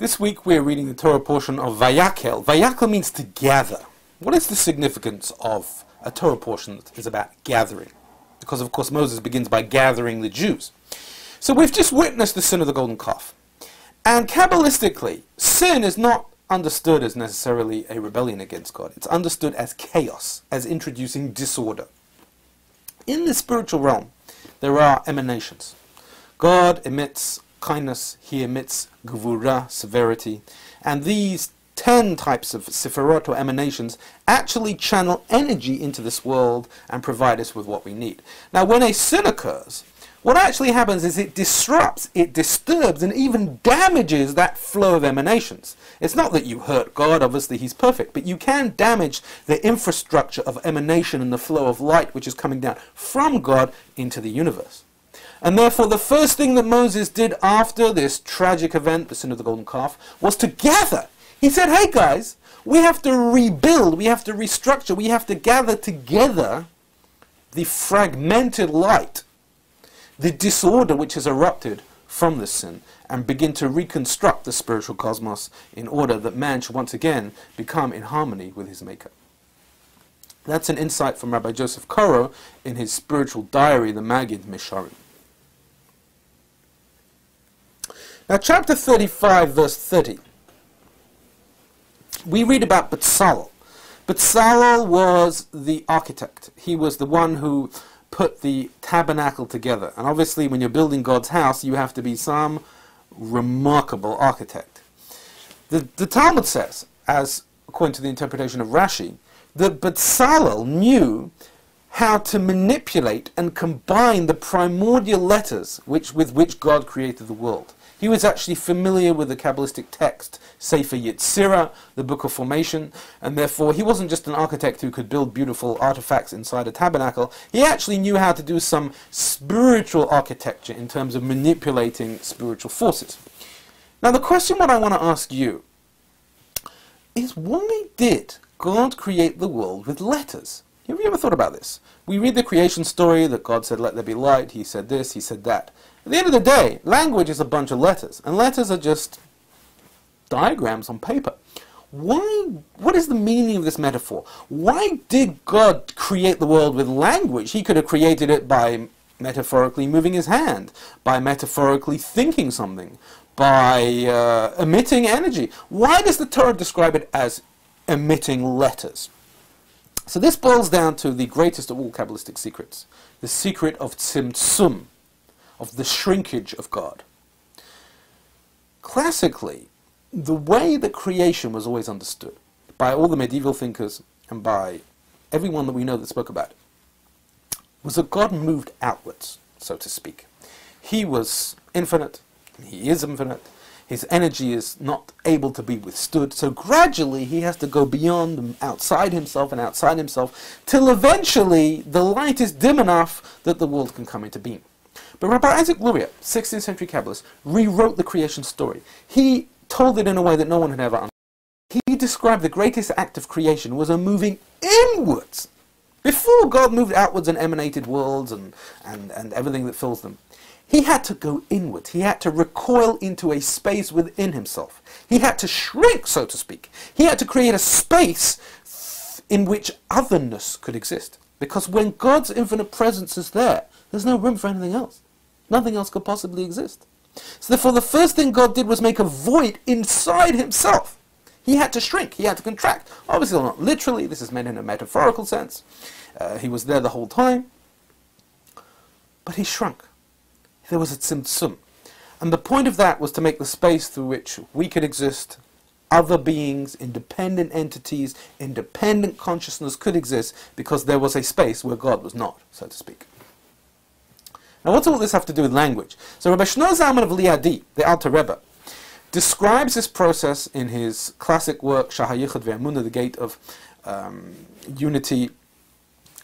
This week we are reading the Torah portion of Vayakhel. Vayakhel means to gather. What is the significance of a Torah portion that is about gathering? Because of course Moses begins by gathering the Jews. So we've just witnessed the sin of the golden calf. And Kabbalistically, sin is not understood as necessarily a rebellion against God. It's understood as chaos, as introducing disorder. In the spiritual realm, there are emanations. God emits kindness, he emits gevura, severity, and these 10 types of sephirot or emanations actually channel energy into this world and provide us with what we need. Now when a sin occurs, what actually happens is it disrupts, it disturbs, and even damages that flow of emanations. It's not that you hurt God, obviously he's perfect, but you can damage the infrastructure of emanation and the flow of light which is coming down from God into the universe. And therefore the first thing that Moses did after this tragic event, the sin of the golden calf, was to gather. He said, hey guys, we have to rebuild, we have to restructure, we have to gather together the fragmented light, the disorder which has erupted from this sin, and begin to reconstruct the spiritual cosmos in order that man should once again become in harmony with his Maker. That's an insight from Rabbi Joseph Karo in his spiritual diary, the Maggid Misharim. Now chapter 35 verse 30, we read about Bezalel. Bezalel was the architect. He was the one who put the tabernacle together. And obviously when you're building God's house, you have to be some remarkable architect. The Talmud says, as according to the interpretation of Rashi, that Bezalel knew how to manipulate and combine the primordial letters with which God created the world. He was actually familiar with the Kabbalistic text, Sefer Yetzirah, the Book of Formation, and therefore he wasn't just an architect who could build beautiful artifacts inside a tabernacle. He actually knew how to do some spiritual architecture in terms of manipulating spiritual forces. Now the question what I want to ask you is, why did God create the world with letters? Have you ever thought about this? We read the creation story that God said, let there be light, he said this, he said that. At the end of the day, language is a bunch of letters, and letters are just diagrams on paper. What is the meaning of this metaphor? Why did God create the world with language? He could have created it by metaphorically moving his hand, by metaphorically thinking something, by emitting energy. Why does the Torah describe it as emitting letters? So this boils down to the greatest of all Kabbalistic secrets, the secret of tzimtzum, of the shrinkage of God. Classically, the way that creation was always understood by all the medieval thinkers and by everyone that we know that spoke about it was that God moved outwards, so to speak. He was infinite, he is infinite, his energy is not able to be withstood, so gradually he has to go beyond and outside himself, till eventually the light is dim enough that the world can come into being. But Rabbi Isaac Luria, 16th century Kabbalist, rewrote the creation story. He told it in a way that no one had ever understood. He described the greatest act of creation was a moving inwards. Before God moved outwards and emanated worlds and everything that fills them, he had to go inward. He had to recoil into a space within himself. He had to shrink, so to speak. He had to create a space in which otherness could exist. Because when God's infinite presence is there, there's no room for anything else. Nothing else could possibly exist. So therefore the first thing God did was make a void inside himself. He had to shrink, he had to contract. Obviously not literally, this is meant in a metaphorical sense. He was there the whole time. But he shrunk. There was a tzimtzum. And the point of that was to make the space through which we could exist, other beings, independent entities, independent consciousness could exist, because there was a space where God was not, so to speak. Now what's all this have to do with language? So Rabbi Shlomo Zalman of Liadi, the Alter Rebbe, describes this process in his classic work, Shahayichad Ve'emunah, the Gate of Unity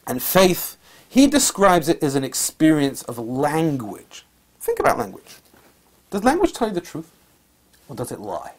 and Faith. He describes it as an experience of language. Think about language. Does language tell you the truth, or does it lie?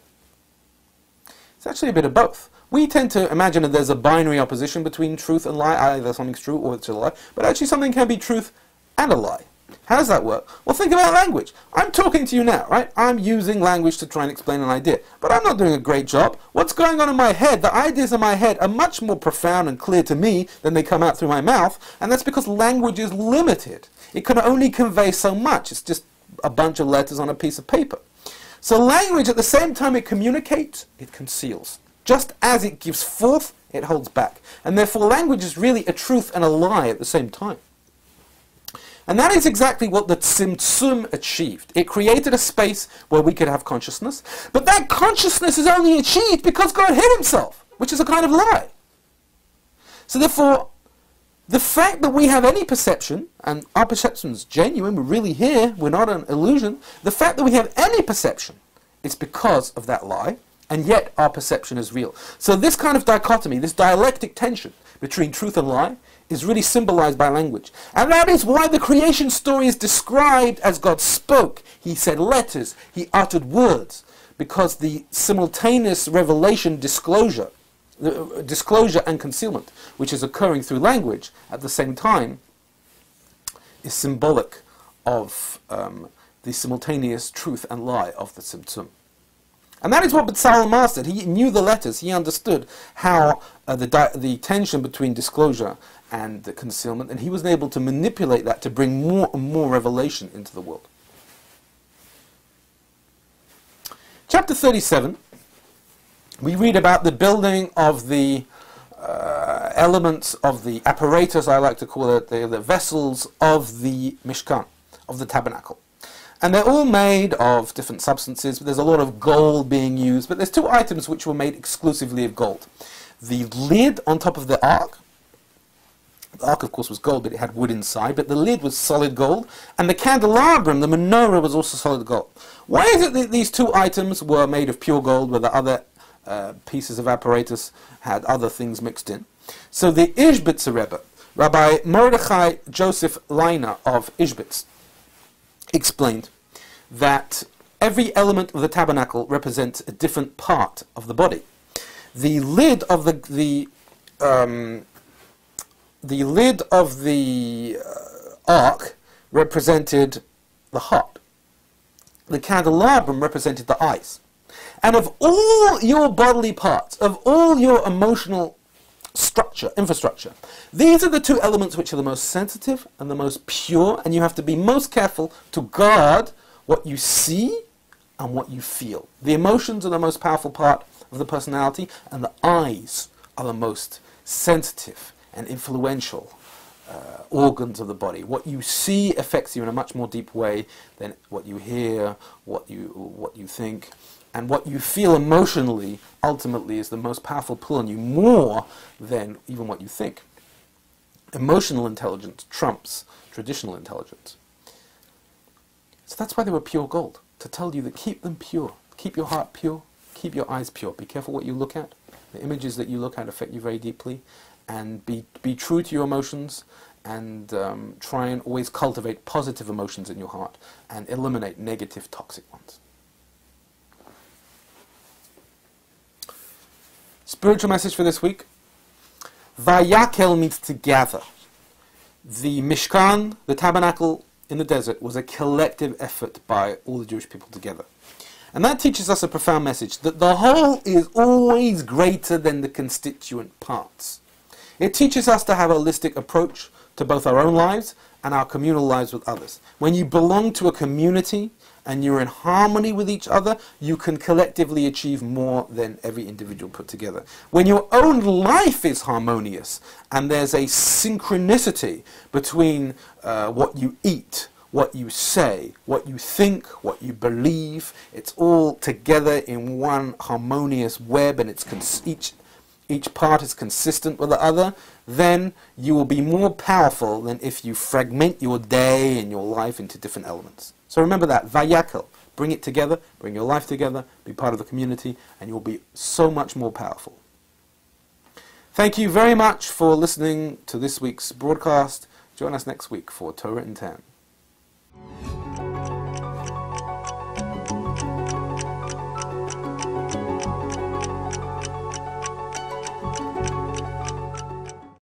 It's actually a bit of both. We tend to imagine that there's a binary opposition between truth and lie, either something's true or it's a lie, but actually something can be truth and a lie. How does that work? Well, think about language. I'm talking to you now, right? I'm using language to try and explain an idea, but I'm not doing a great job. What's going on in my head? The ideas in my head are much more profound and clear to me than they come out through my mouth, and that's because language is limited. It can only convey so much. It's just a bunch of letters on a piece of paper. So language, at the same time it communicates, it conceals. Just as it gives forth, it holds back. And therefore language is really a truth and a lie at the same time. And that is exactly what the Tzimtzum achieved. It created a space where we could have consciousness, but that consciousness is only achieved because God hid himself, which is a kind of lie. So therefore, the fact that we have any perception, and our perception is genuine, we're really here, we're not an illusion, the fact that we have any perception is because of that lie, and yet our perception is real. So this kind of dichotomy, this dialectic tension between truth and lie, is really symbolized by language. And that is why the creation story is described as God spoke. He said letters, he uttered words, because the simultaneous revelation disclosure and concealment, which is occurring through language at the same time, is symbolic of the simultaneous truth and lie of the Tzimtzum. And that is what B'Tzalel mastered. He knew the letters. He understood how the tension between disclosure and the concealment, and he was able to manipulate that to bring more and more revelation into the world. Chapter 37, we read about the building of the elements of the apparatus, I like to call it, the vessels of the Mishkan, of the tabernacle. And they're all made of different substances, but there's a lot of gold being used. But there's two items which were made exclusively of gold. The lid on top of the ark of course was gold, but it had wood inside, but the lid was solid gold, and the candelabrum, the menorah, was also solid gold. Why is it that these two items were made of pure gold, where the other pieces of apparatus had other things mixed in? So the Ishbitzer Rebbe, Rabbi Mordechai Joseph Leiner of Ishbitz, explained that every element of the tabernacle represents a different part of the body. The lid of the lid of the ark represented the heart. The candelabrum represented the eyes. And of all your bodily parts, of all your emotional infrastructure, these are the two elements which are the most sensitive and the most pure, and you have to be most careful to guard what you see and what you feel. The emotions are the most powerful part of the personality, and the eyes are the most sensitive and influential organs of the body. What you see affects you in a much more deep way than what you hear, what you think, and what you feel emotionally ultimately is the most powerful pull on you, more than even what you think. Emotional intelligence trumps traditional intelligence. So that's why they were pure gold, to tell you that keep them pure, keep your heart pure, keep your eyes pure. Be careful what you look at. The images that you look at affect you very deeply, and be true to your emotions, and try and always cultivate positive emotions in your heart and eliminate negative, toxic ones. Spiritual message for this week. Vayakhel means to gather. The Mishkan, the tabernacle in the desert, was a collective effort by all the Jewish people together. And that teaches us a profound message, that the whole is always greater than the constituent parts. It teaches us to have a holistic approach to both our own lives and our communal lives with others. When you belong to a community and you're in harmony with each other, you can collectively achieve more than every individual put together. When your own life is harmonious and there's a synchronicity between what you eat, what you say, what you think, what you believe, it's all together in one harmonious web, and it's each part is consistent with the other, then you will be more powerful than if you fragment your day and your life into different elements. So remember that, Vayakhel, bring it together, bring your life together, be part of the community, and you'll be so much more powerful. Thank you very much for listening to this week's broadcast. Join us next week for Torah in 10.